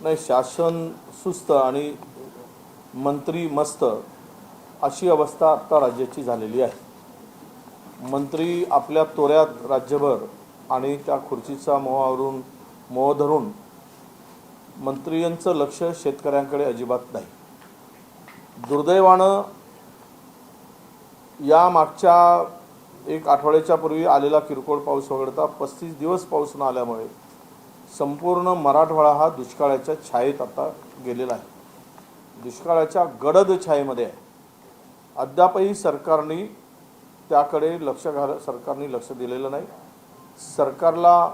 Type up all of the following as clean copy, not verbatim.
नाही, शासन सुस्त आणि मंत्री मस्त अशी अवस्था आता राज्याची झालेली आहे। मंत्री आपल्या तोऱ्यात राज्यभर आणि त्या खुर्चीचा मोह धरून मंत्र्यांचं लक्ष शेतकऱ्यांकडे अजिबात नाही। दुर्दैवानं या मागच्या एक आठवड्याच्या पूर्वी आलेला किरकोळ पाऊस वगळता 35 दिवस पाऊस न आल्यामुळे संपूर्ण मराठवाडा हा दुष्काळाच्या छायेत आता गेलेला आहे। दुष्काळाच्या गडद छायेमध्ये आहे। अद्यापही सरकारने त्याकडे सरकारने लक्ष दिलेलं नाही। सरकारला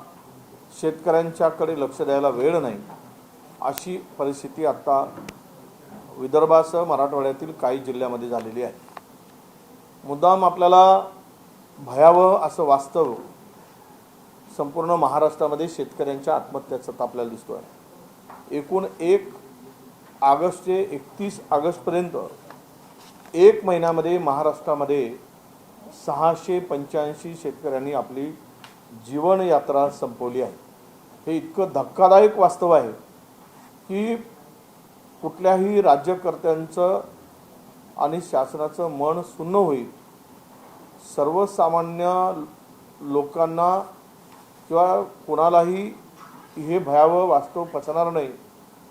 शेतकऱ्यांच्याकडे लक्ष द्यायला वेळ नाही, अशी परिस्थिती आता विदर्भासह मराठवाड्यातील काही जिल्ह्यामध्ये झालेली आहे। मुद्दाम आपल्याला भयावह असं वास्तव संपूर्ण महाराष्ट्रामध्ये शेतकऱ्यांच्या आत्महत्याचा आपल्याला दिसतो आहे। एकूण 1 ऑगस्ट ते 31 ऑगस्टपर्यंत एक महिन्यामध्ये महाराष्ट्रामध्ये 685 शेतकऱ्यांनी आपली जीवनयात्रा संपवली आहे। हे इतकं धक्कादायक वास्तव आहे की कुठल्याही राज्यकर्त्यांचं आणि शासनाचं मन सुन्न होईल। सर्वसामान्य लोकांना किंवा कोणालाही हे भयावह वास्तव पचणार नाही,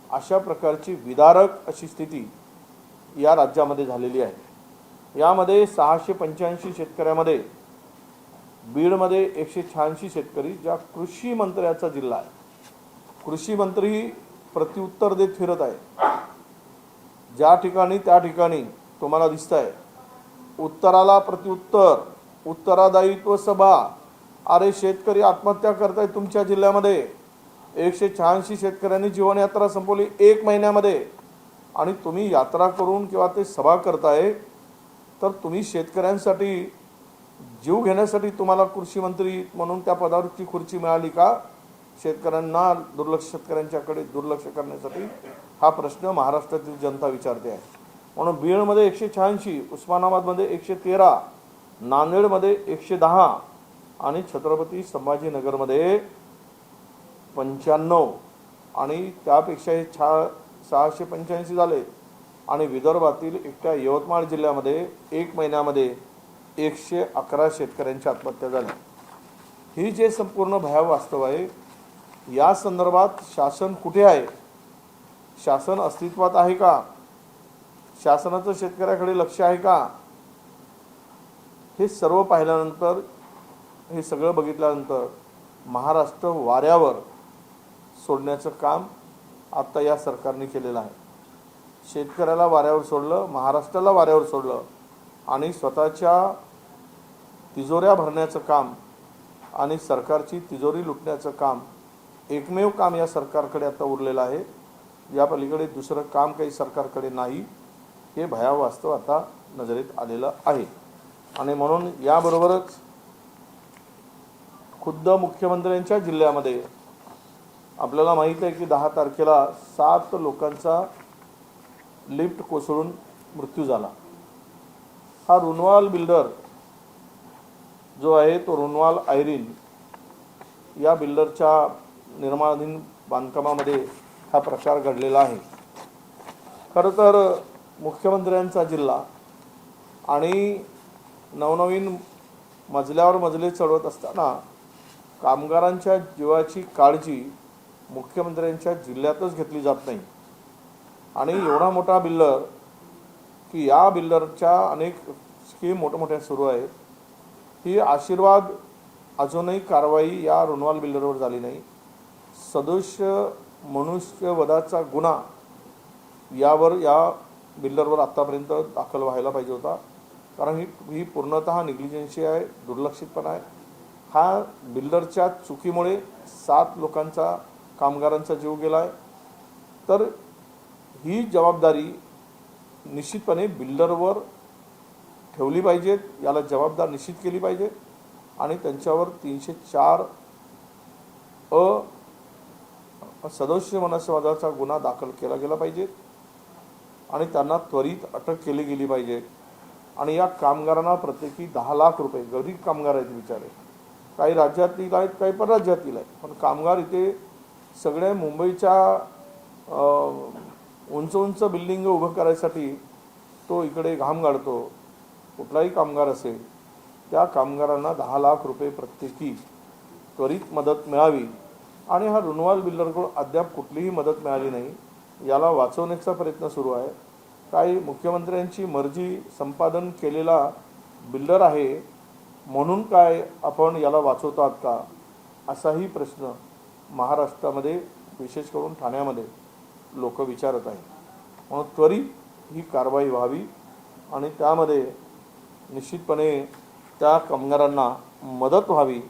अशा प्रकारची विदारक अशी स्थिती या राज्यामध्ये झालेली आहे। यामध्ये 685 शेतकऱ्यामध्ये बीडमध्ये 186 शेतकरी, ज्या कृषी मंत्र्याचा जिल्हा आहे, कृषी मंत्री प्रत्युत्तर देत फिरत आहे। ज्या ठिकाणी त्या ठिकाणी तुम्हाला दिसतंय उत्तराला प्रत्युत्तर, उत्तरादायित्व सभा। अरे शेतकरी आत्महत्या करतायत तुमच्या जिल्ह्यामध्ये। 186 शेतकऱ्यांनी जीवनयात्रा संपवली 1 महिन्यामध्ये, आणि तुम्ही यात्रा करून किंवा ते सभा करताय तर तुम्ही शेतकऱ्यांसाठी जीव घेण्यासाठी तुम्हाला कृषी मंत्री म्हणून त्या पदावरची खुर्ची मिळाली का? शेतकऱ्यांच्याकडे दुर्लक्ष करण्यासाठी हा प्रश्न महाराष्ट्रातील जनता विचारते आहे। म्हणून बीडमध्ये 186, उस्मानाबादमध्ये 113, नांदेडमध्ये 110 आणि छत्रपती संभाजीनगरमध्ये 95 आणि त्यापेक्षा 685 झाले। आणि विदर्भातील एकट्या यवतमाळ जिल्ह्यामध्ये 1 महिन्यामध्ये 111 शेतकऱ्यांची आत्महत्या झाली। ही जे संपूर्ण भयावह वास्तव आहे, या संदर्भात शासन कुठे आहे? शासन अस्तित्वात आहे का? शासनाचं शेतकऱ्याकडे लक्ष आहे का? हे सर्व पाहिल्यानंतर, हे सगळं बघितल्यानंतर महाराष्ट्र वाऱ्यावर सोडण्याचं काम आता या सरकारने केलेलं आहे। शेतकऱ्याला वाऱ्यावर सोडलं, महाराष्ट्राला वाऱ्यावर सोडलं आणि स्वतःच्या तिजोऱ्या भरण्याचं काम आणि सरकारची तिजोरी लुटण्याचं काम, एकमेव काम या सरकारकडे आता उरलेलं आहे। या पलीकडे दुसरं काम काही सरकारकडे नाही। हे भयावह वास्तव आता नजरेत आलेलं आहे। आणि म्हणून याबरोबरच खुद्द मुख्यमंत्र्यांच्या जिल्ह्यामध्ये आपल्याला माहीत आहे की 10 तारखेला 7 लोकांचा लिफ्ट कोसळून मृत्यू झाला। हा रुनवाल बिल्डर जो आहे तो रुनवाल आयरीन या बिल्डरच्या निर्माणाधीन बांधकामामध्ये हा प्रकार घडलेला आहे। खरं तर मुख्यमंत्र्यांचा जिल्हा आणि नवनवीन मजल्यावर मजले चढवत असताना कामगारांच्या जीवाची काळजी मुख्यमंत्र्यांच्या जिल्ह्यातच घेतली जात नाही। आणि एवढा मोठा बिल्डर की या बिल्डरच्या अनेक स्कीम मोठमोठ्या सुरू आहेत। ही आशीर्वाद अजूनही कारवाई या रुनवाल बिल्डरवर झाली नाही। सदोष मनुष्यवधाचा गुन्हा या बिल्डरवर आतापर्यंत दाखल व्हायला पाहिजे होता, कारण ही पूर्णतः निग्लिजन्सी आहे, दुर्लक्षितपणा आहे। हा बिल्डरच्या चुकीमुळे 7 लोकांचा, कामगारांचा जीव गेला आहे। तर ही जबाबदारी निश्चितपणे बिल्डरवर ठेवली पाहिजे, याला जबाबदार निश्चित केली पाहिजे आणि त्यांच्यावर 304 सदस्य मनुष्यवधाचा गुन्हा दाखल केला गेला पाहिजे आणि त्यांना त्वरित अटक केली गेली पाहिजे। आणि या कामगारांना प्रत्येकी 10 लाख रुपये, गरीब कामगार आहेत बिचारे, काही राज्यातील आहेत, काही परराज्यातील आहेत, पण कामगार इथे सगळे मुंबईच्या उंच उंच बिल्डिंग उभं करायसाठी तो इकडे घाम गाळतो. कुठलाही कामगार असेल त्या कामगारांना 10 लाख रुपये प्रत्येकी त्वरित मदत मिळावी आणि हा रुनवाल बिल्डरकडून अद्याप कुठलीही मदत मिळाली नाही. याला वाचवण्याचा प्रयत्न सुरू आहे. काही मुख्यमंत्र्यांची मर्जी संपादन केलेला बिल्डर आहे म्हणून काय आपण याला वाचवतात का, असाही प्रश्न महाराष्ट्रामध्ये विशेष करून ठाण्यामध्ये लोक विचारत आहेत. म्हणून त्वरित ही कारवाई व्हावी आणि त्यामध्ये निश्चितपणे त्या कामगारांना मदत व्हावी,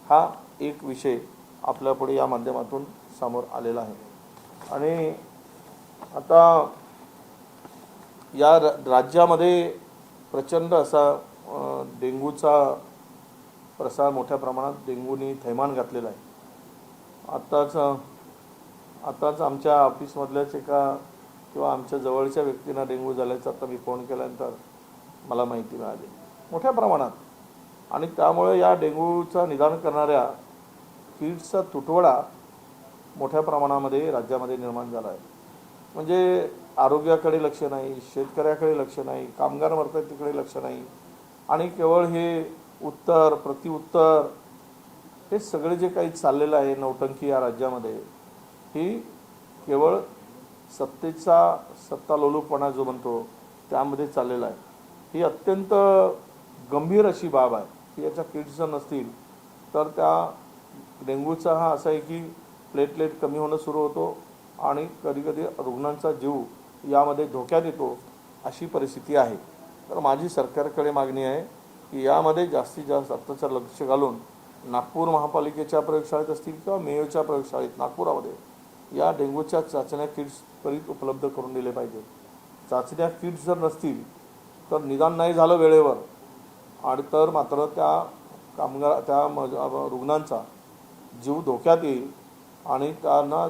हा एक विषय आपल्यापुढे या माध्यमातून समोर आलेला आहे. आणि आता या राज्यामध्ये प्रचंड असा डेंग्यूचा प्रसार मोठ्या प्रमाणात डेंग्यूनी थैमान घातलेला आहे. आताच आमच्या ऑफिसमधल्याच एका किंवा आमच्या जवळच्या व्यक्तींना डेंग्यू झाल्याचा आता मी फोन केल्यानंतर मला माहिती मिळाली मोठ्या प्रमाणात. आणि त्यामुळे या डेंग्यूचा निदान करणाऱ्या किट्सचा तुटवडा मोठ्या प्रमाणामध्ये राज्यामध्ये निर्माण झाला आहे. म्हणजे आरोग्याकडे लक्ष नाही, शेतकऱ्याकडे लक्ष नाही, कामगार मरतात तिकडे लक्ष नाही आणि केवळ हे उत्तर प्रतिउत्तर हे सगळे जे काही चाललेलं आहे नौटंकी या राज्यामध्ये, ही केवळ सत्तालोलूपणा जो म्हणतो त्यामध्ये चाललेला आहे. ही अत्यंत गंभीर अशी बाब आहे की याच्या किट्स जर नसतील तर त्या डेंग्यूचा हा असा आहे की प्लेटलेट कमी होणं सुरू होतो आणि कधीकधी रुग्णांचा जीव यामध्ये धोक्यात येतो, अशी परिस्थिती आहे. तर माझी सरकारकडे मागणी आहे की यामध्ये जास्तीत जास्त आत्ताचं लक्ष घालून नागपूर महापालिकेच्या प्रयोगशाळेत असतील किंवा मेयोच्या प्रयोगशाळेत नागपुरामध्ये या डेंग्यूच्या चाचण्या किट्स त्वरित उपलब्ध करून दिले पाहिजे. चाचण्या किट्स जर नसतील तर निदान नाही झालं वेळेवर आणि तर मात्र त्या रुग्णांचा जीव धोक्यात येईल आणि त्याला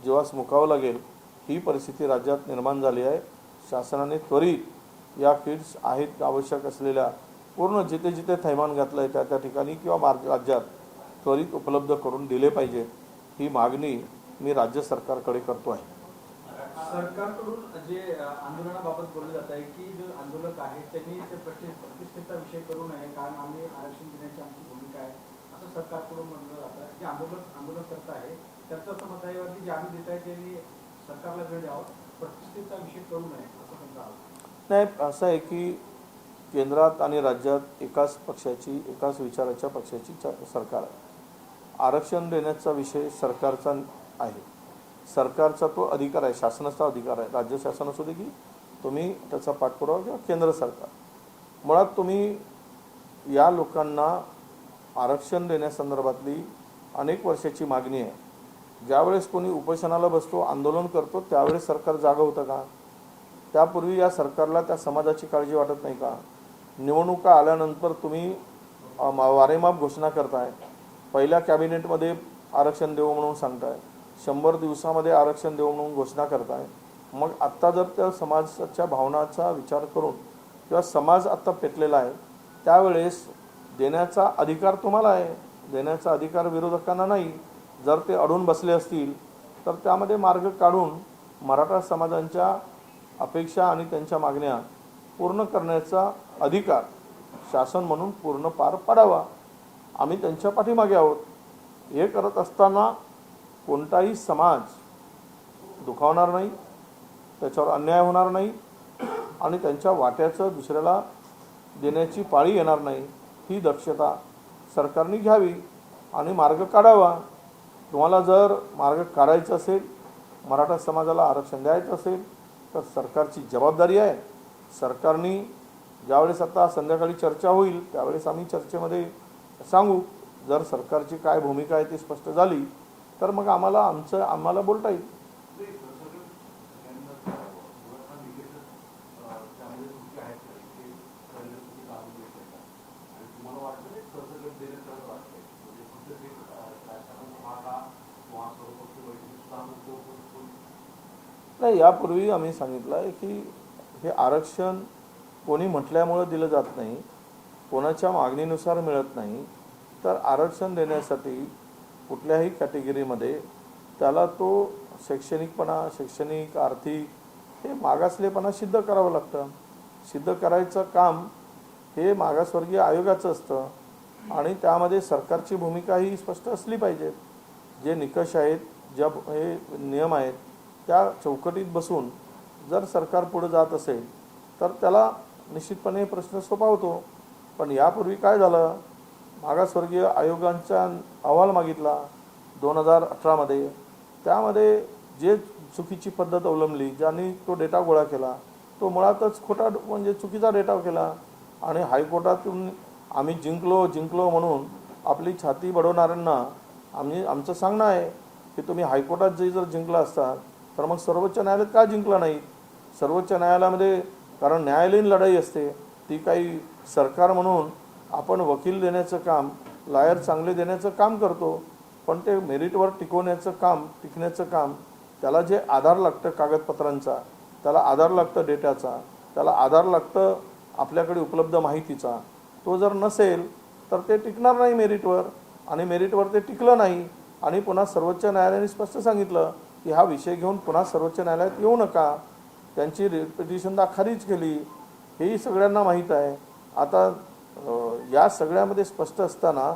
जीवास मुकावं लागेल, ही परिस्थिती राज्यात निर्माण झाली आहे. शासनाने त्वरित या किट्स आहेत आवश्यक असलेल्या पूर्ण जिथे जिथे थैमान घातलं आहे त्या ठिकाणी किंवा राज्यात त्वरित उपलब्ध करून दिले पाहिजे, ही मागणी मी राज्य सरकारकडे करतो आहे. सरकारकडून जे आंदोलनाबाबत बोललं जात आहे की जो आंदोलक आहे त्यांनी ते प्रतिष्ठेचा विषय करू नये, कारण आम्ही आरक्षण देण्याची आमची भूमिका आहे असं सरकारकडून म्हणलं जातं. जे आंदोलन करत आहे त्याचं असं मत आहे की जे आम्ही देत आहे त्यांनी सरकारला वेळ द्यावा, प्रतिष्ठेचा विषय करू नये असं समजा. नाही, असं आहे की केंद्रात आणि राज्यात एकाच विचाराच्या पक्षाची सरकार आहे. आरक्षण देण्याचा विषय सरकारचा आहे, सरकारचा तो अधिकार आहे, शासनाचा अधिकार आहे. राज्य शासन असू दे की तुम्ही त्याचा पाठपुरावा किंवा केंद्र सरकार, मुळात तुम्ही या लोकांना आरक्षण देण्यासंदर्भातली अनेक वर्षाची मागणी आहे. ज्यावेळेस कोणी उपोषणाला बसतो, आंदोलन करतो, त्यावेळेस सरकार जागं होतं का? त्यापूर्वी या सरकारला त्या समाजाची काळजी वाटत नाही का? निवडणुका आल्यानंतर तुम्ही वारेमाप घोषणा करताय, पहिल्या कॅबिनेटमध्ये आरक्षण देऊ म्हणून सांगताय, 100 दिवसामध्ये आरक्षण देऊ म्हणून घोषणा करताय. मग आत्ता जर त्या समाजाच्या भावनाचा विचार करून किंवा समाज आत्ता पेटलेला आहे त्यावेळेस देण्याचा अधिकार तुम्हाला आहे, देण्याचा अधिकार विरोधकांना नाही. जर ते अडून बसले असतील तर त्यामध्ये मार्ग काढून मराठा समाजांच्या अपेक्षा आणि त्यांच्या मागण्या पूर्ण करण्याचा अधिकार शासन म्हणून पूर्ण पार पाडावा. आम्ही त्यांच्या पाठीमागे आहोत. हे करत असताना कोणताही समाज दुखावणार नाही, त्याच्यावर अन्याय होणार नाही आणि त्यांच्या वाट्याचं दुसऱ्याला देण्याची पाळी येणार नाही, ही दक्षता सरकारने घ्यावी आणि मार्ग काढावा. तुम्हाला जर मार्ग काढायचा असेल, मराठा समाजाला आरक्षण द्यायचं असेल तर सरकारची जबाबदारी आहे. सरकारने ज्यावेळेस आता संध्याकाळी चर्चा होईल त्यावेळेस आम्ही चर्चेमध्ये सांगू. जर सरकारची काय भूमिका आहे ती स्पष्ट झाली तर मग आम्हाला बोलता येईल. नाही, यापूर्वी आम्ही सांगितलं आहे की हे आरक्षण कोणी म्हटल्यामुळे दिलं जात नाही, कोणाच्या मागणीनुसार मिळत नाही. तर आरक्षण देण्यासाठी कुठल्याही कॅटेगरीमध्ये त्याला तो शैक्षणिक आर्थिक हे मागासलेपणा सिद्ध करावं लागतं. सिद्ध करायचं काम हे मागासवर्गीय आयोगाचं असतं आणि त्यामध्ये सरकारची भूमिका ही स्पष्ट असली पाहिजे. जे निकष आहेत, ज्या हे नियम आहेत, त्या चौकटीत बसून जर सरकार पुढे जात असेल तर त्याला निश्चितपणे प्रश्न सोपा होतो. पण यापूर्वी काय झालं, मागासवर्गीय आयोगांचा अहवाल मागितला 2018मध्ये. त्यामध्ये जे चुकीची पद्धत अवलंबली, ज्यांनी तो डेटा गोळा केला तो मुळातच खोटा म्हणजे चुकीचा डेटा केला आणि हायकोर्टातून आम्ही जिंकलो म्हणून आपली छाती बडवणाऱ्यांना आमचं सांगणं आहे की तुम्ही हायकोर्टात जर जिंकला असता तर मग सर्वोच्च न्यायालयात का जिंकला नाही. सर्वोच्च न्यायालयामध्ये कारण न्यायालयीन लढाई असते, ती काही सरकार म्हणून आपण वकील देण्याचं काम, लॉयर चांगले देण्याचं काम करतो, पण ते मेरिटवर टिकण्याचं काम त्याला जे आधार लागतं कागदपत्रांचा, त्याला आधार लागतं डेटाचा, त्याला आधार लागतं आपल्याकडे उपलब्ध माहितीचा, तो जर नसेल तर ते टिकणार नाही मेरिटवर. आणि मेरिटवर ते टिकलं नाही आणि पुन्हा सर्वोच्च न्यायालयाने स्पष्ट सांगितलं की हा विषय घेऊन पुन्हा सर्वोच्च न्यायालयात येऊ नका. त्यांची पिटिशन खारिज केली, हेही सगळ्यांना माहीत आहे. आता या सगळ्यामध्ये स्पष्ट असताना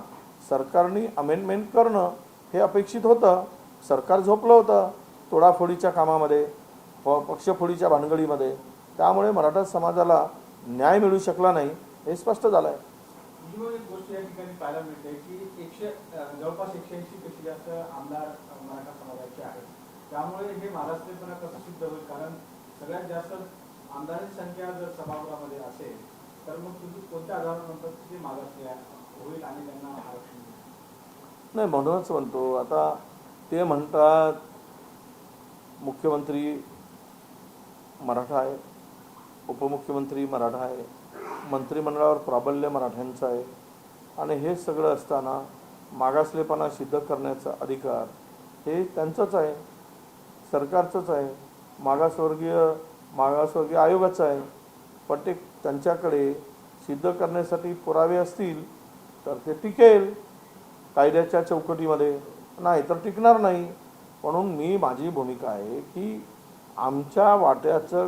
सरकारने अमेंडमेंट करणं हे अपेक्षित होतं. सरकार झोपलं होतं तोडाफोडीच्या कामामध्ये, पक्षफोडीच्या भानगडीमध्ये. त्यामुळे मराठा समाजाला न्याय मिळू शकला नाही हे स्पष्ट झालं आहे. एक गोष्ट या ठिकाणी पाहायला मिळते की जवळपास 180 पेक्षा जास्त आमदार मराठा समाजाचे आहेत. त्यामुळे हे मागासलेपणा कसं सिद्ध होईल, कारण सगळ्यात जास्त आमदारांची संख्या जर सभागृहामध्ये असेल तर मग तुम्ही कोणत्या आधारानंतर ते मागासले होईल आणि त्यांना आरक्षण मिळेल? नाही, म्हणूनच म्हणतो आता ते म्हणतात मुख्यमंत्री मराठा आहे, उपमुख्यमंत्री मराठा आहे, मंत्रिमंडळावर प्राबल्य मराठ्यांचं आहे आणि हे सगळं असताना मागासलेपणा सिद्ध करण्याचा अधिकार हे त्यांचंच आहे, सरकारचंच आहे, मागासवर्गीय आयोगाचं आहे. पण ते त्यांच्याकडे सिद्ध करण्यासाठी पुरावे असतील तर ते टिकेल कायद्याच्या चौकटीमध्ये, नाही तर टिकणार नाही. म्हणून माझी भूमिका आहे की आमच्या वाट्याचं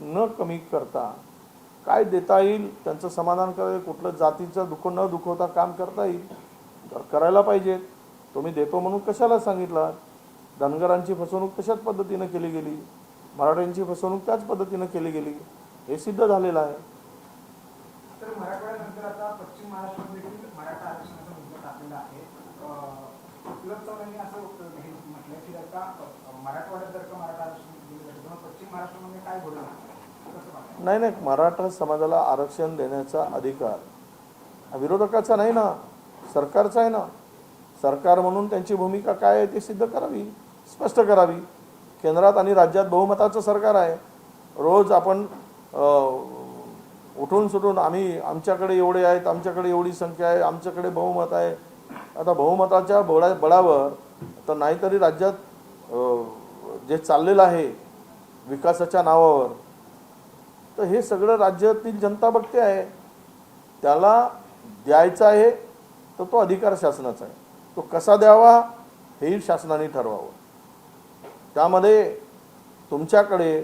न कमी करता काय देता येईल त्यांचं समाधान करायला, कुठलं जातीचं न दुखवता काम करता येईल तर करायला पाहिजे. तुम्ही देतो म्हणून कशाला सांगितलं. धनगरांची फसवणूक तशाच पद्धतीनं केली गेली, मराठ्यांची फसवणूक त्याच पद्धतीनं केली गेली, हे सिद्ध झालेलं आहे. तर मराठवाड्यानंतर आता पश्चिम महाराष्ट्रात देखील मराठा आरक्षणाचा मुद्दा टाकलेला आहे. सुलभ चव्हाणांनी असं म्हटलं की जर का मराठवाड्यात जर का मराठा आरक्षण दिलं जातं तेव्हा पश्चिम महाराष्ट्रामध्ये काय घडलं कसं पाहता? नाही, मराठा समाजाला आरक्षण देण्याचा अधिकार विरोधकाचा नाही ना, सरकारचा आहे ना. सरकार म्हणून त्यांची भूमिका काय आहे ते सिद्ध करावी, स्पष्ट करावी. केंद्रात आणि राज्यात बहुमताचं सरकार आहे. रोज आपण उठून सुटून आमच्याकडे एवढे आहेत, आमच्याकडे एवढी संख्या आहे, आमच्याकडे बहुमत आहे. आता बहुमताच्या बळावर तर नाहीतरी राज्यात जे चाललेलं आहे विकासाच्या नावावर, तर हे सगळं राज्यातील जनता बघते आहे. त्याला द्यायचा आहे तर तो अधिकार शासनाचा आहे, तो कसा द्यावा हेही शासनाने ठरवावं. त्यामध्ये तुमच्याकडे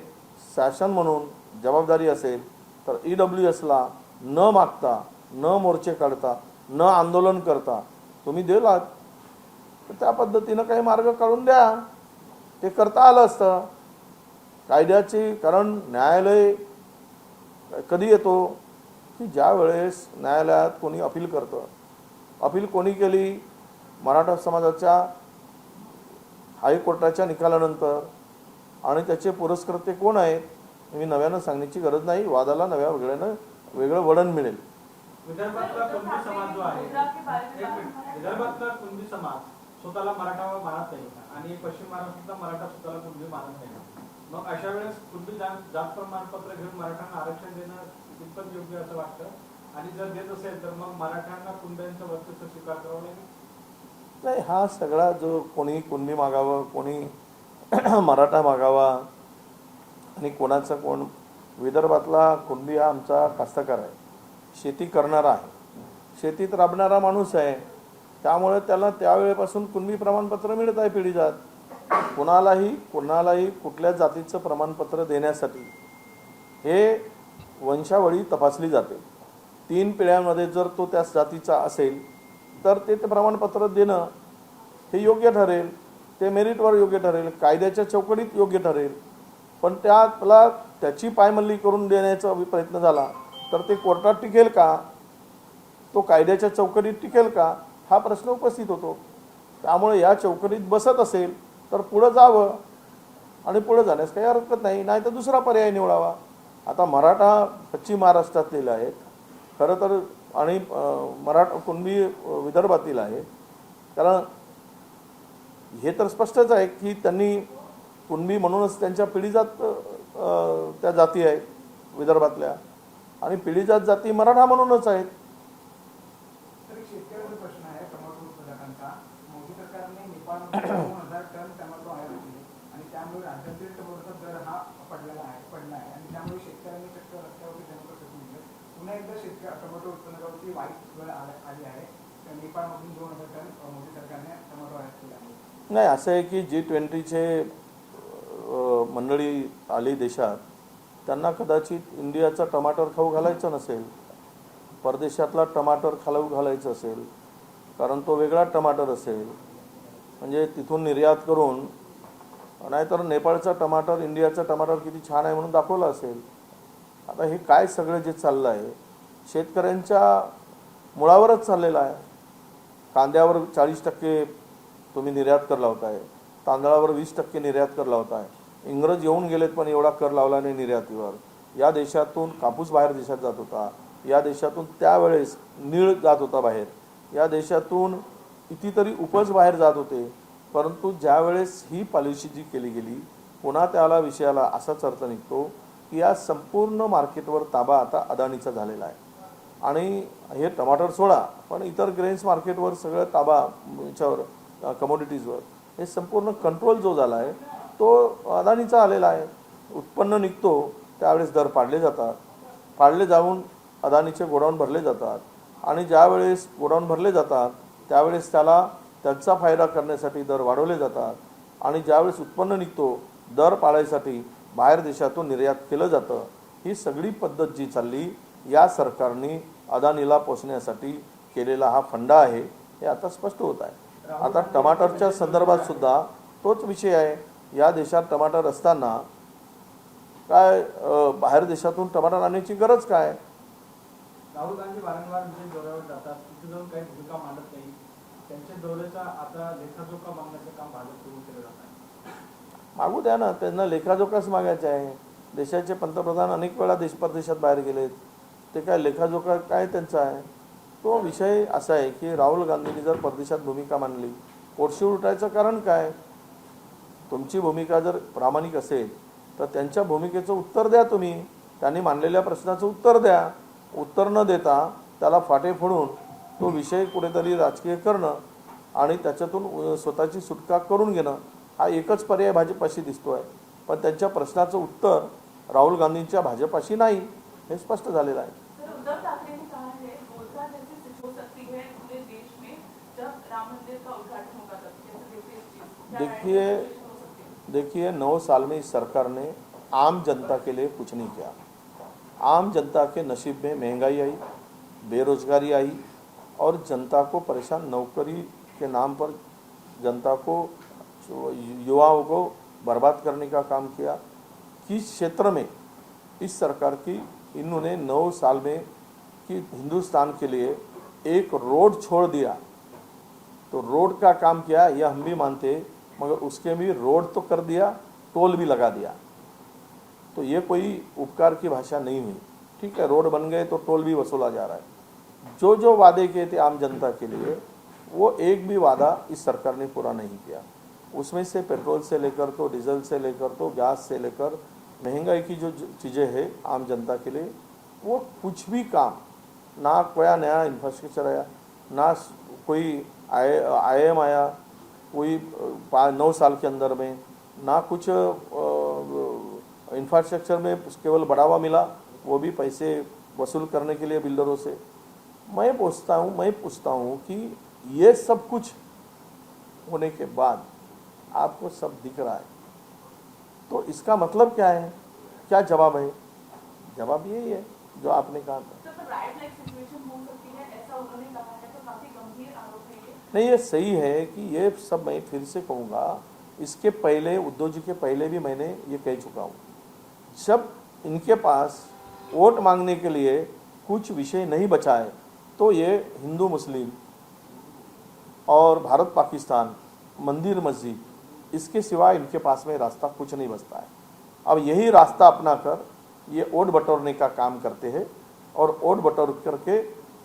शासन म्हणून जबाबदारी असेल तर EWSला न मागता, न मोर्चे काढता, न आंदोलन करता तुम्ही दिलात तर त्या पद्धतीनं काही मार्ग काढून द्या. ते करता आलं असतं कायद्याची. कारण न्यायालय कधी येतो की ज्या वेळेस न्यायालयात कोणी अपील करतं. अपील कोणी केली? मराठा समाजाच्या हायकोर्टाच्या निकालानंतर. आणि त्याचे पुरस्कर्ते कोण आहेत मी नव्यानं सांगण्याची गरज नाही, वादाला वेगळं वळण मिळेल. विदर्भातला कुणबी समाज जो आहे, विदर्भातला कुणबी समाज स्वतःला मराठा मानत नाही आणि पश्चिम महाराष्ट्रातला मराठा स्वतःला कुणबी मानत नाही. मग अशा वेळेस कुणबी जात प्रमाणपत्र घेऊन मराठ्यांना आरक्षण देणं कितपत योग्य असं वाटतं? आणि जर देत असेल तर मग मराठ्यांना कुणब्यांचं वर्चस्व स्वीकार करावं लागेल? नाही, हा सगळा जो कोणी कुणबी मागावं, कोणी मराठा मागावा आणि कोण विदर्भातला कुणबी हा आमचा कास्तकार आहे, शेती करणारा आहे, शेतीत राबणारा माणूस आहे. त्यामुळे त्याला त्यावेळेपासून कुणबी प्रमाणपत्र मिळत आहे पिढीजात. कोणालाही कुठल्या जातीचं प्रमाणपत्र देण्यासाठी हे वंशावळी तपासली जाते. 3 पिढ्यांमध्ये जर तो त्या जातीचा असेल तर ते प्रमाणपत्र देणं हे योग्य ठरेल, ते मेरिटवर योग्य ठरेल, कायद्याच्या चौकटीत योग्य ठरेल. पण त्याला त्याची पायमल्ली करून देण्याचा प्रयत्न झाला तर ते कोर्टात टिकेल का, तो कायद्याच्या चौकटीत टिकेल का, हा प्रश्न उपस्थित होतो. त्यामुळे या चौकटीत बसत असेल तर पुढं जावं आणि पुढं जाण्यास काही हरकत नाही, नाही तर दुसरा पर्याय निवडावा. आता मराठा पश्चिम महाराष्ट्रातील आहेत खरं तर, आणि मराठा कुणबी विदर्भातील आहे. कारण हे तर स्पष्टच आहे की त्यांनी कुणबी म्हणूनच त्यांच्या पिढीजात त्या जाती आहेत विदर्भातल्या, आणि पिढीजात जाती मराठा म्हणूनच आहेत. तर एक शेतकऱ्याचा प्रश्न आहे टोमॅटो उत्पादकांचा. मोदी सरकारने नेपाळमध्ये 9,000 टन टोमॅटो आयात केले आणि त्यामुळे राज्यातील टोमॅटोचा दर हा पडला आहे आणि त्यामुळे शेतकऱ्यांनी चक्क रस्त्यावरती टोमॅटो फेकून दिले. पुन्हा एकदा टोमॅटो उत्पादकावरती वाईट वेळ आली आहे. तर नेपाळमधून 2,000 टन मोदी सरकारने टोमॅटो आयात केले आहे. नाही, असं आहे की G20चे मंडळी आली देशात, त्यांना कदाचित इंडियाचा टमाटर खाऊ घालायचं नसेल, परदेशातला टमाटर खाऊ घालायचं असेल, कारण तो वेगळा टमाटर असेल. म्हणजे तिथून निर्यात करून, नाहीतर नेपाळचा टमाटर इंडियाचा टमाटर किती छान आहे म्हणून दाखवलं असेल. आता हे काय सगळं जे चाललं आहे शेतकऱ्यांच्या मुळावरच चाललेलं आहे. कांद्यावर 40% तुम्ही निर्यात कर लावताय, तांदळावर 20% निर्यात कर लावताय. इंग्रज येऊन गेलेत पण एवढा कर लावला नाही निर्यातीवर. या देशातून कापूस बाहेर देशात जात होता, या देशातून त्यावेळेस नीळ जात होता बाहेर, या देशातून कितीतरी उपज बाहेर जात होते. परंतु ज्यावेळेस ही पॉलिसी जी केली गेली, पुन्हा त्याला विषयाला असाच अर्थ निघतो की या संपूर्ण मार्केटवर ताबा आता अदानीचा झालेला आहे. आणि हे टमाटर सोडा, पण इतर ग्रेन्स मार्केटवर सगळं ताबा, याच्यावर कमोडिटीजवर हे संपूर्ण कंट्रोल जो झाला आहे तो अदानीचा आलेला आहे. उत्पन्न निघतो त्यावेळेस दर पाडले जातात, पाडले जाऊन अदानीचे गोडाऊन भरले जातात, आणि ज्यावेळेस गोडाऊन भरले जातात त्यावेळेस त्यांचा फायदा करण्यासाठी दर वाढवले जातात, आणि ज्यावेळेस उत्पन्न निघतो दर पाडायसाठी बाहेर देशातून निर्यात केलं जातं. ही सगळी पद्धत जी चालली या सरकारने अदानीला पोचण्यासाठी केलेला हा फंडा आहे, हे आता स्पष्ट होत आहे. आता टमाटरच्या संदर्भात सुद्धा तोच विषय आहे. या देशात टमाटर असताना काय बाहेर देशातून टमाटर आणण्याची गरज काय? राहुल गांधी वारंवार दौऱ्यावर जातात, तिथे जाऊन काही भूमिका मांडत नाही. त्यांच्या दौऱ्याचा आता लेखाजोखा मागण्याचं काम भाजप सुरू केलं जात आहे. मागू द्या ना, त्यांना लेखाजोखाच मागायचा आहे. देशाचे पंतप्रधान अनेक वेळा परदेशात बाहेर गेलेत, ते काय लेखाजोखा काय त्यांचा आहे? तो विषय असा आहे की राहुल गांधींनी जर परदेशात भूमिका मांडली, पोटशी उठायचं कारण काय? तुमची भूमिका जर प्रामाणिक असेल तर त्यांच्या भूमिकेचं उत्तर द्या. तुम्ही त्यांनी मांडलेल्या प्रश्नाचं उत्तर द्या. उत्तर न देता त्याला फाटे फोडून तो विषय कुठेतरी राजकीय करणं आणि त्याच्यातून स्वतःची सुटका करून घेणं हा एकच पर्याय भाजपाशी दिसतो आहे. पण त्यांच्या प्रश्नाचं उत्तर राहुल गांधींच्या भाजपाशी नाही, हे स्पष्ट झालेलं आहे. उद्धव ठाकरे ने कहा है रोजगार जैसी स्थिति हो सकती है पूरे देश में जब राम मंदिर का उद्घाटन होगा तब। देखिए 9 साल में इस सरकार ने आम जनता के लिए कुछ नहीं किया. आम जनता के नसीब में महंगाई आई, बेरोजगारी आई, और जनता को परेशान, नौकरी के नाम पर जनता को, युवाओं को बर्बाद करने का काम किया. किस क्षेत्र में इस सरकार की इन्होंने 9 साल में कि हिंदुस्तान के लिए एक रोड छोड़ दिया, तो रोड का काम किया यह हम भी मानते, मगर उसके भी रोड तो कर दिया, टोल भी लगा दिया. तो ये कोई उपकार की भाषा नहीं हुई. ठीक है, रोड बन गए तो टोल भी वसूला जा रहा है. जो जो वादे किए थे आम जनता के लिए, वो एक भी वादा इस सरकार ने पूरा नहीं किया. उसमें से पेट्रोल से लेकर तो डीजल से लेकर तो गैस से लेकर महंगाई की जो चीज़ें हैं आम जनता के लिए, वो कुछ भी काम, ना कोई नया इंफ्रास्ट्रक्चर आया, ना कोई IIM आया कोई 9 साल के अंदर में, ना कुछ इंफ्रास्ट्रक्चर में केवल बढ़ावा मिला, वो भी पैसे वसूल करने के लिए बिल्डरों से. मैं पूछता हूँ कि ये सब कुछ होने के बाद आपको सब दिख रहा है। तो इसका मतलब क्या है, क्या जवाब है? जवाब यही है जो आपने कहा था। सर, पर राइट लाइक सिचुएशन हो सकती है ऐसा उन्होंने कहा है, तो काफी गंभीर आरोप है ये। नहीं, ये सही है कि ये सब, मैं फिर से कहूँगा, इसके पहले उद्धव जी के पहले भी मैंने ये कह चुका हूँ। जब इनके पास वोट मांगने के लिए कुछ विषय नहीं बचा है तो ये हिंदू मुस्लिम और भारत पाकिस्तान, मंदिर मस्जिद, इसके सिवा इनके पास में रास्ता कुछ नहीं बचता है। अब यही रास्ता अपनाकर ये वोट बटोरने का काम करते हैं और वोट बटोर करके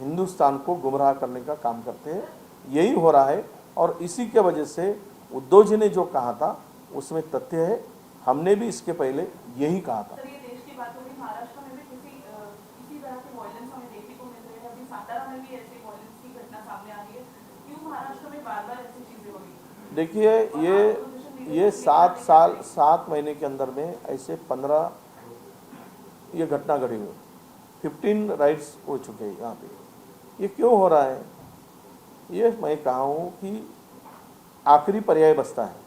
हिंदुस्तान को गुमराह करने का काम करते हैं। यही हो रहा है और इसी के वजह से उद्धव जी ने जो कहा था उसमें तथ्य है। हमने भी इसके पहले यही कहा था। सर, ये देश की बात हो गई, महाराष्ट्र में भी इसी तरह के वायलेंस हमें देखने को मिल रहे हैं। अभी सातारा में भी ऐसे वायलेंस की घटना सामने आ रही है। क्यों महाराष्ट्र में बार बार ऐसी चीजें हो रही? देखिए, ये 7 महीने के अंदर में ऐसे 15 ये घटना घटी हुई, 15 राइट्स हो चुके हैं यहाँ पे। ये क्यों हो रहा है? ये मैं कहा हूँ कि आखिरी पर्याय बचता है।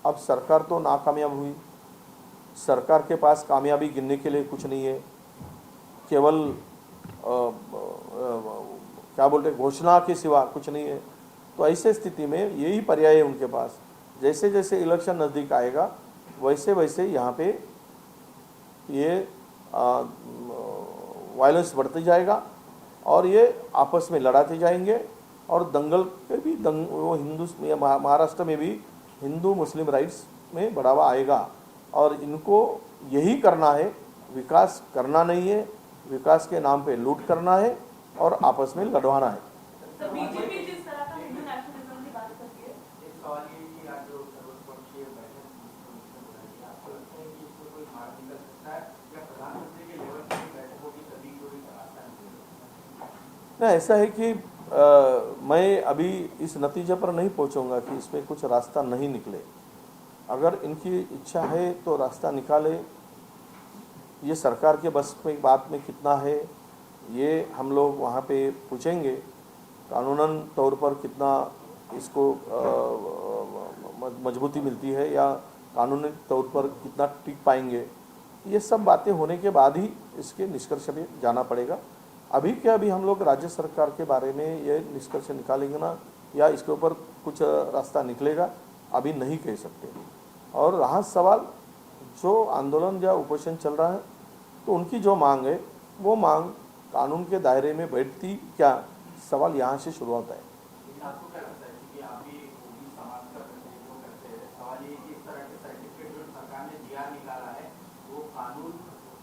अब सरकार तो नाकामयाब हुई, सरकार के पास कामयाबी गिनने के लिए कुछ नहीं है, केवल क्या बोलते घोषणा के सिवा कुछ नहीं है। तो ऐसे स्थिति में यही पर्याय है उनके पास। जैसे जैसे इलेक्शन नज़दीक आएगा वैसे वैसे यहाँ पे ये वायलेंस बढ़ते जाएगा और ये आपस में लड़ाते जाएंगे और दंगल के भी वो महाराष्ट्र में भी हिंदू मुस्लिम राइट्स में बढ़ावा आएगा। और इनको यही करना है, विकास करना नहीं है, विकास के नाम पे लूट करना है और आपस में लड़वाना है। तो बीजेपी जिस तरह का हिंदू नेशनलिज्म की बात करती है, एक सवाल ये कि आज जो सर्वपक्षीय बैठक है, आपको लगता है कि इसमें कोई मार्ग निकल सकता है या प्रधानमंत्री के लेवल की बैठकों की सभी कोई रास्ता निकलेगा? नहीं, ऐसा है कि मैं अभी इस नतीजे पर नहीं पहुंचूंगा कि इसमें कुछ रास्ता नहीं निकले। अगर इनकी इच्छा है तो रास्ता निकाले। ये सरकार के बस में बात में कितना है ये हम लोग वहाँ पे पूछेंगे। कानूनन तौर पर कितना इसको मजबूती मिलती है या कानूनी तौर पर कितना टिक पाएंगे, ये सब बातें होने के बाद ही इसके निष्कर्ष पे जाना पड़ेगा। अभी के अभी हम लोग राज्य सरकार के बारे में ये निष्कर्ष निकालेंगे ना या इसके ऊपर कुछ रास्ता निकलेगा, अभी नहीं कह सकते। और रहा सवाल जो आंदोलन या उपोषण चल रहा है, तो उनकी जो मांग है वो मांग कानून के दायरे में बैठती क्या, सवाल यहाँ से शुरू होता है। आपको क्या लगता है कि आप भी ओबी समाज का प्रतिनिधित्व करते हैं, सवाल ये कि इस तरह के सर्टिफिकेट जो सरकार ने जीआर निकाला है वो कानून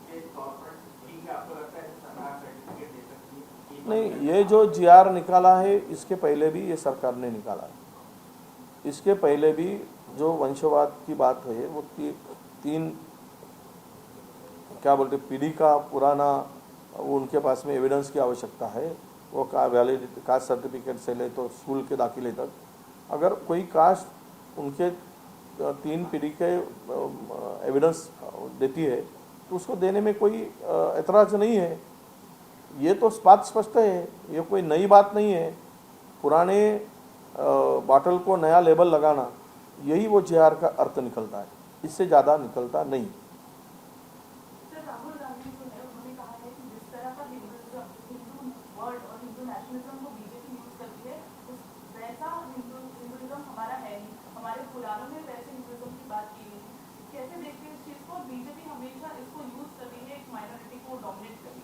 के तौर पर ठीक है? आपको लगता है सरकार सर्टिफिकेट दे सकती है? नहीं, ये जो जीआर निकाला है इसके पहले भी ये सरकार ने निकाला है। इसके पहले भी जो वंशवाद की बात है वो तीन क्या बोलते पीढ़ी का पुराना वो उनके पास में एविडेंस की आवश्यकता है। वो का वैलिड कास्ट सर्टिफिकेट से ले तो स्कूल के दाखिले तक, अगर कोई कास्ट उनके 3 पीढ़ी के एविडेंस देती है तो उसको देने में कोई एतराज़ नहीं है। ये तो बात स्पष्ट है, ये कोई नई बात नहीं है। पुराने बॉटल को नया लेबल लगाना, यही वो जीआर का अर्थ निकलता है, इससे ज़्यादा निकलता नहीं। सर, राहुल गांधी जो है उन्होंने कहा है कि जिस तरह का हिंदू वर्ड और हिंदू नेशनलिज्म को बीजेपी यूज करती है, वैसा हिंदुइज्म हमारा है नहीं। हमारे पुराणों में वैसे हिंदुइज्म की बात की गई है। कैसे देखते हैं इस चीज़ को? बीजेपी हमेशा इसको यूज कर रही है एक माइनॉरिटी को डोमिनेट करने।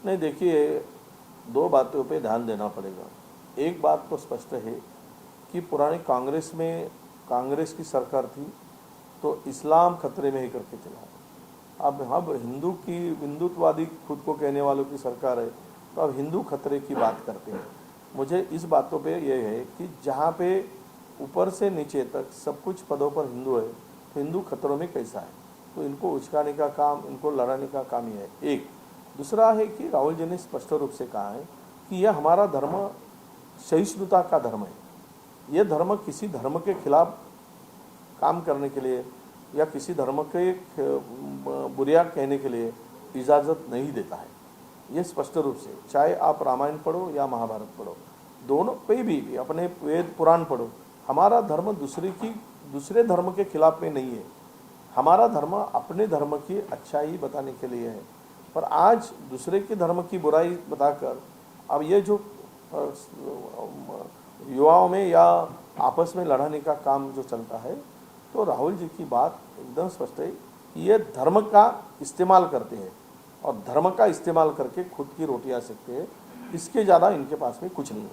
नहीं, देखिए, 2 बातों पे ध्यान देना पड़ेगा। एक बात तो स्पष्ट है कि पुरानी कांग्रेस में कांग्रेस की सरकार थी तो इस्लाम खतरे में ही करके चला। अब हिंदुत्ववादी खुद को कहने वालों की सरकार है तो अब हिंदू खतरे की बात करते हैं। मुझे इस बातों पे ये है कि जहाँ पे ऊपर से नीचे तक सब कुछ पदों पर हिंदू है तो हिंदू खतरों में कैसा है? तो इनको उचकाने का काम, इनको लड़ाने का काम ही है। एक दूसरा है कि राहुल जी ने स्पष्ट रूप से कहा है कि यह हमारा धर्म सहिष्णुता का धर्म है। यह धर्म किसी धर्म के खिलाफ काम करने के लिए या किसी धर्म के बुरिया कहने के लिए इजाज़त नहीं देता है। ये स्पष्ट रूप से, चाहे आप रामायण पढ़ो या महाभारत पढ़ो, दोनों पे भी अपने वेद पुराण पढ़ो, हमारा धर्म दूसरे की दूसरे धर्म के खिलाफ में नहीं है। हमारा धर्म अपने धर्म की अच्छाई बताने के लिए है, पर आज दूसरे के धर्म की बुराई बताकर अब ये जो युवाओं में या आपस में लड़ाने का काम जो चलता है, तो राहुल जी की बात एकदम स्पष्ट है कि ये धर्म का इस्तेमाल करते हैं और धर्म का इस्तेमाल करके खुद की रोटियां सेकते हैं। इसके ज़्यादा इनके पास में कुछ नहीं है।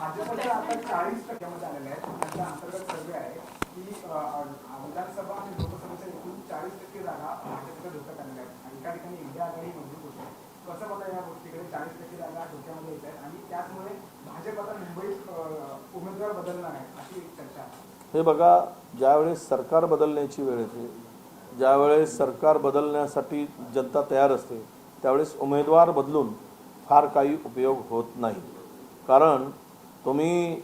भाजपच्या आता 40% आलेले आहेत. त्यांचा अंतर्गत सर्वे आहे की विधानसभा आणि लोकसभेच्या एकूण 40% जागा भाजपच्या धोक्यात आलेल्या आहेत आणि एका ठिकाणी इंडिया आघाडी मजबूत होते. कसं बघा या गोष्टीकडे 40% जागा धोक्यामध्ये येत आहेत आणि त्याचमुळे भाजप आता मुंबईत उमेदवार बदलणार आहे अशी एक चर्चा आहे. हे बघा, ज्यावेळेस सरकार बदलण्याची वेळ येते, ज्यावेळेस सरकार बदलण्यासाठी जनता तयार असते, त्यावेळेस उमेदवार बदलून फार काही उपयोग होत नाही. कारण तुम्ही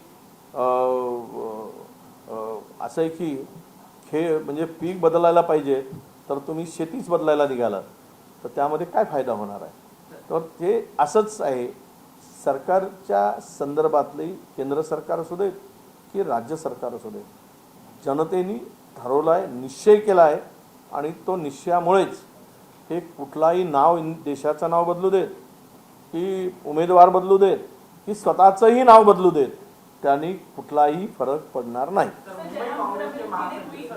असं आहे की म्हणजे पीक बदलायला पाहिजे तर तुम्ही शेतीच बदलायला निघालात तर त्यामध्ये काय फायदा होणार आहे. तर ते असंच आहे. सरकारच्या संदर्भातली केंद्र सरकार असू दे की राज्य सरकार असू दे, जनतेने ठरवलं आहे, निश्चय केला आहे आणि तो निश्चयामुळेच हे कुठलाही नाव देशाचं नाव बदलू देत की उमेदवार बदलू देत की स्वतःचंही नाव बदलू देत, त्यांनी कुठलाही फरक पडणार नाही. मुंबई काँग्रेसचे महासचिव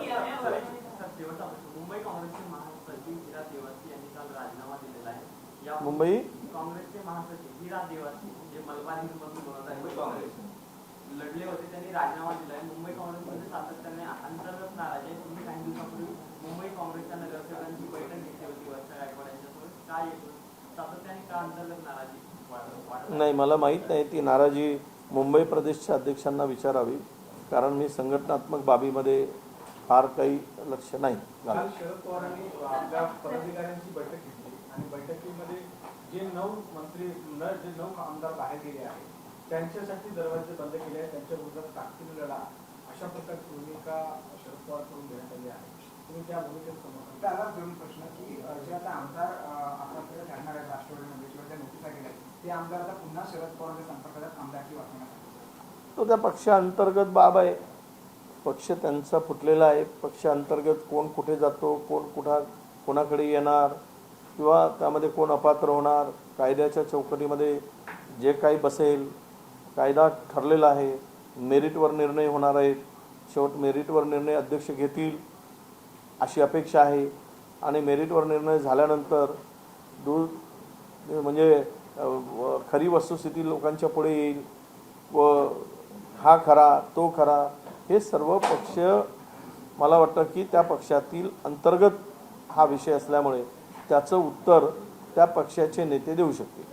हिरा देवासी यांनी काल राजीनामा दिलेला आहे. या मुंबई काँग्रेसचे महासचिव हिरा देवासी जे मलबार हिंदमधून बोलत आहे, काँग्रेस लढले होते, त्यांनी राजीनामा दिला आहे. मुंबई काँग्रेसमध्ये सातत्याने अंतर्गत नाराज आहे. तुम्ही काही दिवसापूर्वी मुंबई काँग्रेसच्या नगरसेवकांची बैठक घेतली होती वर्षा गायकवाड यांच्यासोबत. काय येतो सातत्याने का अंतर्गत नाराजी वाढत? नाही, मला माहीत नाही. ती नाराजी मुंबई प्रदेशच्या अध्यक्षांना विचारावी, कारण मी संघटनात्मक बाबीमध्ये फार काही लक्ष नाही काल घालत. शरद पवारांनी आपल्या पदाधिकाऱ्यांची बैठक घेतली आणि बैठकीमध्ये जे 9 मंत्री जे 9 आमदार बाहेर गेले आहेत त्यांच्यासाठी दरवाजे बंद केले आहेत, त्यांच्या विरोधात ताकदीने लढा अशा प्रकारची भूमिका शरद पवारकडून घेण्यात आली आहे. तुम्ही त्या भूमिकेत समर्थन? त्याला दोन प्रश्न की जे आता आमदार आपल्याकडे ठरणार आहेत राष्ट्रवादीमध्ये किंवा ज्या नोटिसा गेल्या ते आमदार आता पुन्हा शरद पवारांच्या संपर्कात आमदारकी वाटण्यासाठी तो त्या पक्षांतर्गत बाब आहे. पक्ष त्यांचा फुटलेला आहे. पक्षांतर्गत कोण कुठे जातो, कोण कोणाकडे येणार किंवा त्यामध्ये कोण अपात्र होणार, कायद्याच्या चौकटीमध्ये जे काही बसेल, कायदा ठरलेला आहे, मेरिटवर निर्णय होणार आहेत. शेवट मेरिटवर निर्णय अध्यक्ष घेतील अशी अपेक्षा आहे आणि मेरिटवर निर्णय झाल्यानंतर म्हणजे खरी वस्तुस्थिती लोकांच्या पुढे येईल व हा खरा तो खरा हे सर्व पक्ष, मला वाटतं की त्या पक्षातील अंतर्गत हा विषय असल्यामुळे त्याचं उत्तर त्या पक्षाचे नेते देऊ शकतील.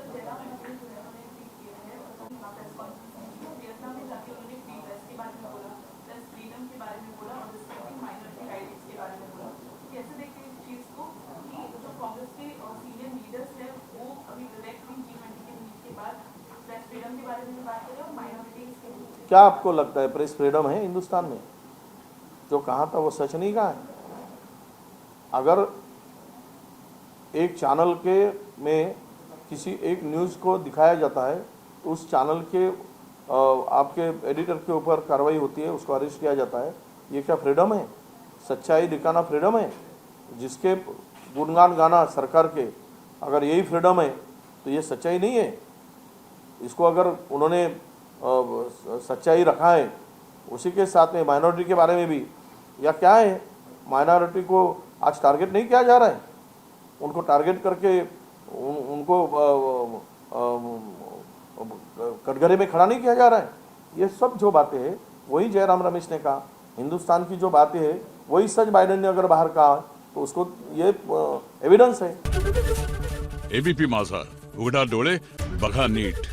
क्या आपको लगता है प्रेस फ्रीडम है हिंदुस्तान में? जो कहा था वो सच नहीं कहा है? अगर एक चैनल के में किसी एक न्यूज़ को दिखाया जाता है तो उस चैनल के आपके एडिटर के ऊपर कार्रवाई होती है, उसको अरेस्ट किया जाता है, ये क्या फ्रीडम है? सच्चाई दिखाना फ्रीडम है? जिसके गुणगान गाना सरकार के, अगर यही फ्रीडम है तो ये सच्चाई नहीं है. इसको अगर उन्होंने सच्चाई रखा है उसी के साथ में माइनॉरिटी के बारे में भी, या क्या है, माइनॉरिटी को आज टारगेट नहीं किया जा रहा है, उनको टारगेट करके उनको कटघरे में खड़ा नहीं किया जा रहा है. ये सब जो बातें हैं वही जयराम रमेश ने कहा. हिंदुस्तान की जो बातें हैं वही सच बाइडेन ने अगर बाहर कहा तो उसको ये एविडेंस है. एबीपी माझा, उघडा डोळे बघा नीट.